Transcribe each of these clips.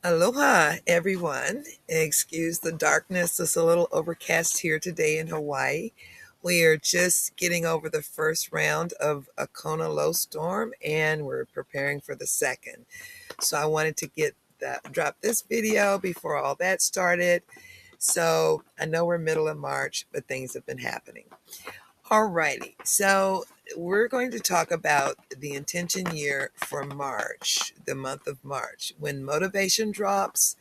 Aloha, everyone. Excuse the darkness. It's a little overcast here today in Hawaii. We are just getting over the first round of a Kona low storm and we're preparing for the second. So I wanted to drop this video before all that started. So I know we're middle of March, but things have been happening. Alrighty, so we're going to talk about the intention year for March, the month of March, when motivation drops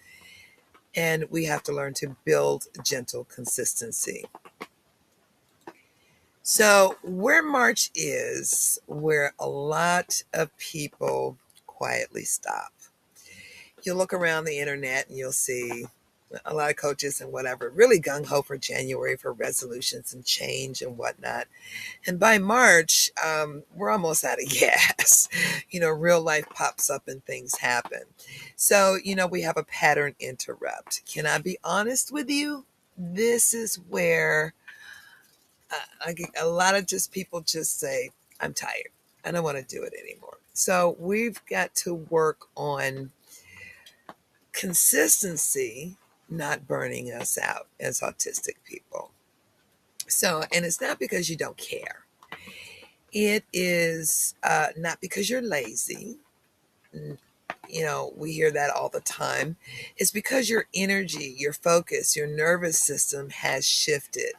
and we have to learn to build gentle consistency. So, where March is, where a lot of people quietly stop. You look around the internet and you'll see a lot of coaches and whatever really gung ho for January for resolutions and change and whatnot. And by March, we're almost out of gas. Real life pops up and things happen. So, we have a pattern interrupt. Can I be honest with you? This is where a lot of people just say, I'm tired. I don't want to do it anymore. So we've got to work on consistency, not burning us out as autistic people. So, and it's not because you don't care. It is not because you're lazy. We hear that all the time. It's because your energy, your focus, your nervous system has shifted.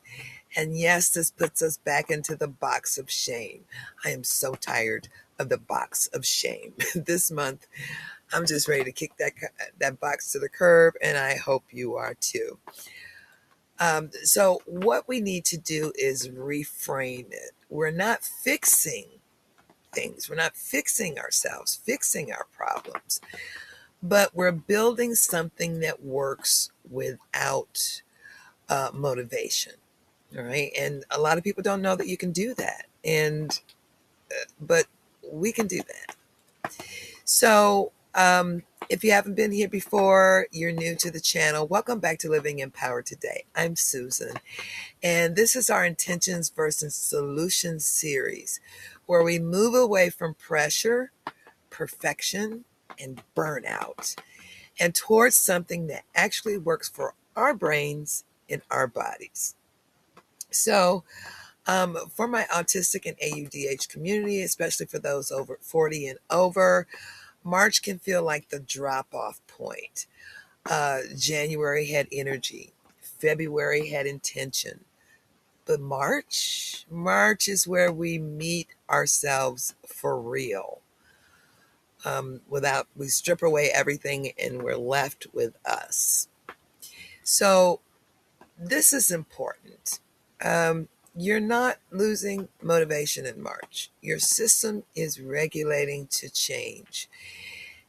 And yes, this puts us back into the box of shame. I am so tired of the box of shame. This month, I'm just ready to kick that box to the curb, and I hope you are too. So what we need to do is reframe it. We're not fixing things. We're not fixing ourselves, fixing our problems, but we're building something that works without motivation. All right. And a lot of people don't know that you can do that. But we can do that. So, if you haven't been here before, you're new to the channel, welcome back to Living Empowered Today. I'm Susan, and this is our Intentions versus Solutions series, where we move away from pressure, perfection, and burnout, and towards something that actually works for our brains and our bodies. So, for my autistic and AuDH community, especially for those over 40 and over, March can feel like the drop-off point. January had energy. February had intention. But March is where we meet ourselves for real. We strip away everything and we're left with us. So this is important. You're not losing motivation in March. Your system is regulating to change.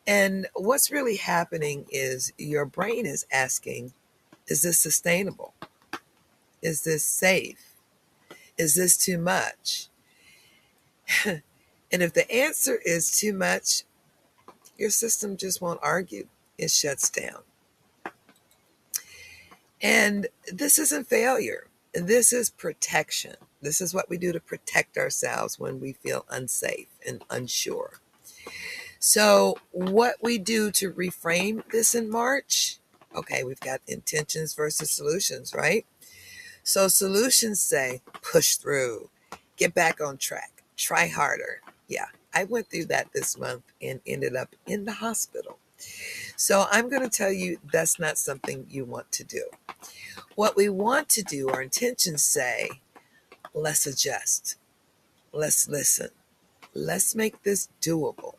And what's really happening is your brain is asking, is this sustainable? Is this safe? Is this too much? And if the answer is too much, your system just won't argue. It shuts down. And this isn't failure. This is protection. This is what we do to protect ourselves when we feel unsafe and unsure. So what we do to reframe this in March, okay, we've got intentions versus solutions, right? So solutions say, push through, get back on track, try harder. Yeah, I went through that this month and ended up in the hospital. So I'm going to tell you that's not something you want to do. What we want to do, our intentions say, let's adjust, let's listen, let's make this doable.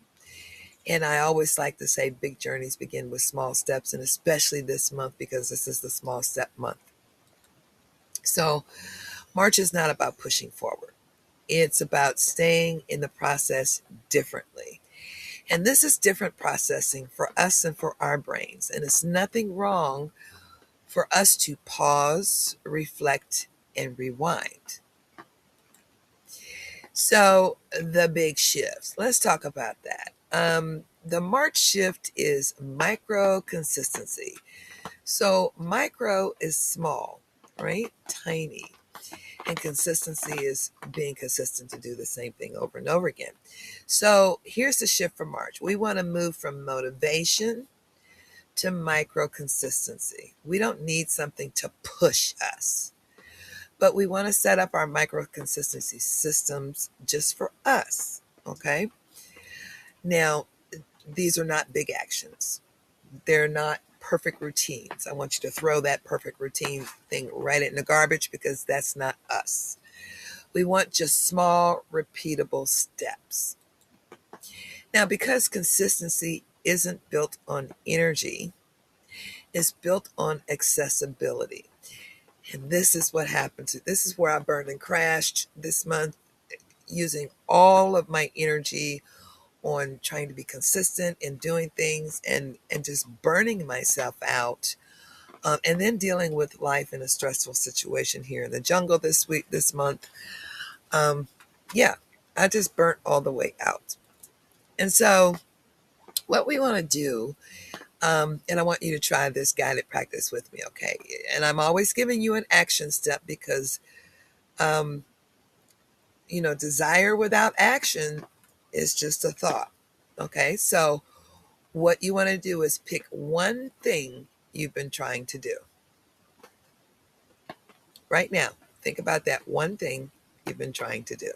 And I always like to say big journeys begin with small steps, and especially this month because this is the small step month. So March is not about pushing forward. It's about staying in the process differently. And this is different processing for us and for our brains. And it's nothing wrong for us to pause, reflect, and rewind. So the big shifts, let's talk about that. The March shift is micro consistency. So micro is small, right? Tiny. And consistency is being consistent to do the same thing over and over again. So here's the shift for March. We want to move from motivation to micro consistency. We don't need something to push us, but we want to set up our micro consistency systems just for us. Okay. Now, these are not big actions. They're not perfect routines. I want you to throw that perfect routine thing right in the garbage, because that's not us. We want just small, repeatable steps. Now, because consistency isn't built on energy, it's built on accessibility. And this is what happened to, this is where I burned and crashed this month, using all of my energy on trying to be consistent in doing things, and just burning myself out. And then dealing with life in a stressful situation here in the jungle this month. Yeah, I just burnt all the way out. And so what we want to do, and I want you to try this guided practice with me, okay? And I'm always giving you an action step, because, desire without action is just a thought, okay? So what you want to do is pick one thing you've been trying to do. Right now, think about that one thing you've been trying to do.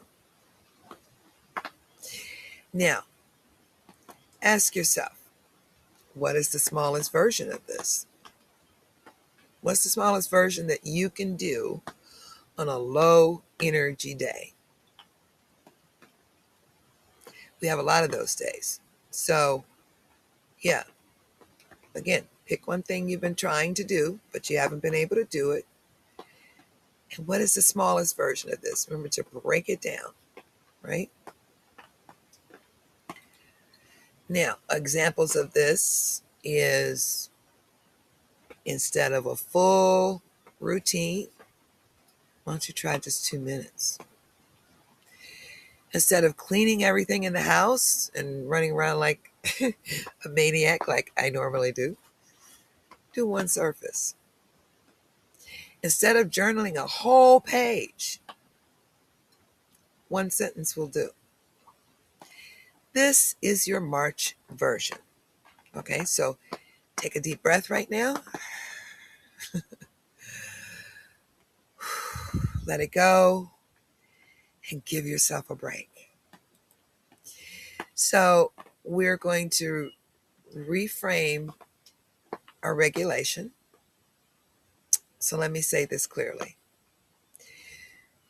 Now, ask yourself, what is the smallest version of this? What's the smallest version that you can do on a low energy day? We have a lot of those days. So, yeah, again, pick one thing you've been trying to do, but you haven't been able to do it. And what is the smallest version of this? Remember to break it down, right? Now, examples of this is, instead of a full routine, why don't you try just 2 minutes? Instead of cleaning everything in the house and running around like a maniac like I normally do one surface. Instead of journaling a whole page, one sentence will do. This is your March version. Okay, so take a deep breath right now. Let it go and give yourself a break. So we're going to reframe our regulation. So let me say this clearly.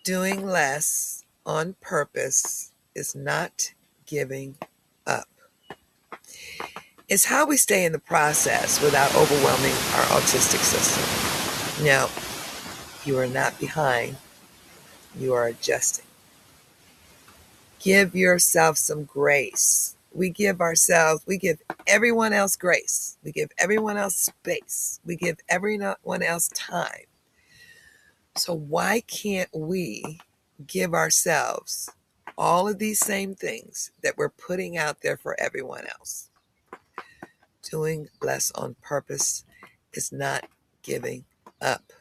Doing less on purpose is not giving up. It's how we stay in the process without overwhelming our autistic system. Now, you are not behind. You are adjusting. Give yourself some grace. We give everyone else grace. We give everyone else space. We give everyone else time. So why can't we give ourselves all of these same things that we're putting out there for everyone else? Doing less on purpose is not giving up.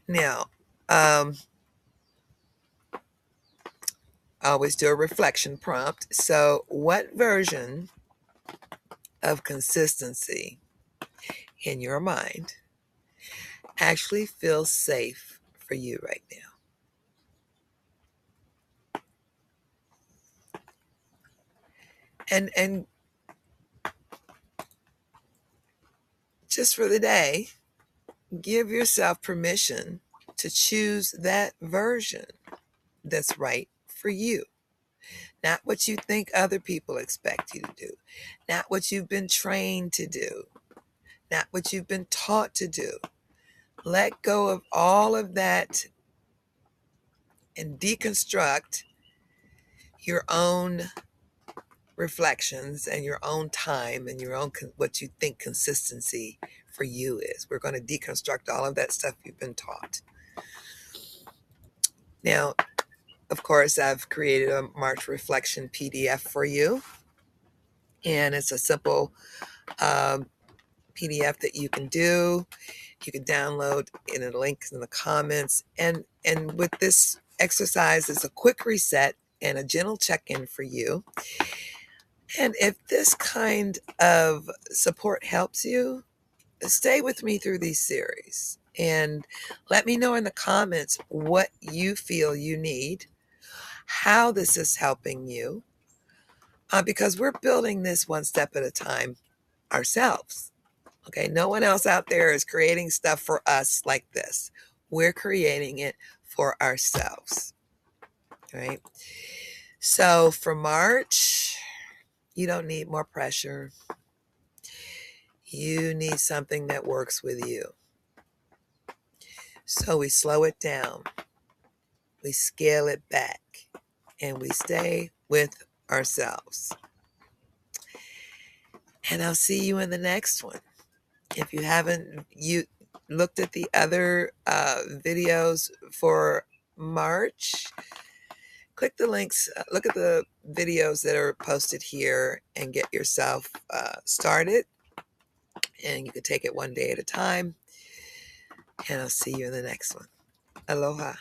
Now, I always do a reflection prompt. So what version of consistency in your mind actually feels safe for you right now? And just for the day, give yourself permission to choose that version that's right for you. Not what you think other people expect you to do. Not what you've been trained to do. Not what you've been taught to do. Let go of all of that and deconstruct your own reflections and your own time and your own what you think consistency for you is. We're going to deconstruct all of that stuff you've been taught. Now, of course, I've created a March reflection PDF for you, and it's a simple PDF that you can do. You can download in a link in the comments. And with this exercise, it's a quick reset and a gentle check-in for you. And if this kind of support helps you, stay with me through these series and let me know in the comments what you feel you need, how this is helping you, because we're building this one step at a time ourselves. Okay, no one else out there is creating stuff for us like this. We're creating it for ourselves. Right? So for March, you don't need more pressure. You need something that works with you. So we slow it down. We scale it back. And we stay with ourselves. And I'll see you in the next one. If you haven't looked at the other videos for March, click the links, look at the videos that are posted here and get yourself started. And you can take it one day at a time. And I'll see you in the next one. Aloha.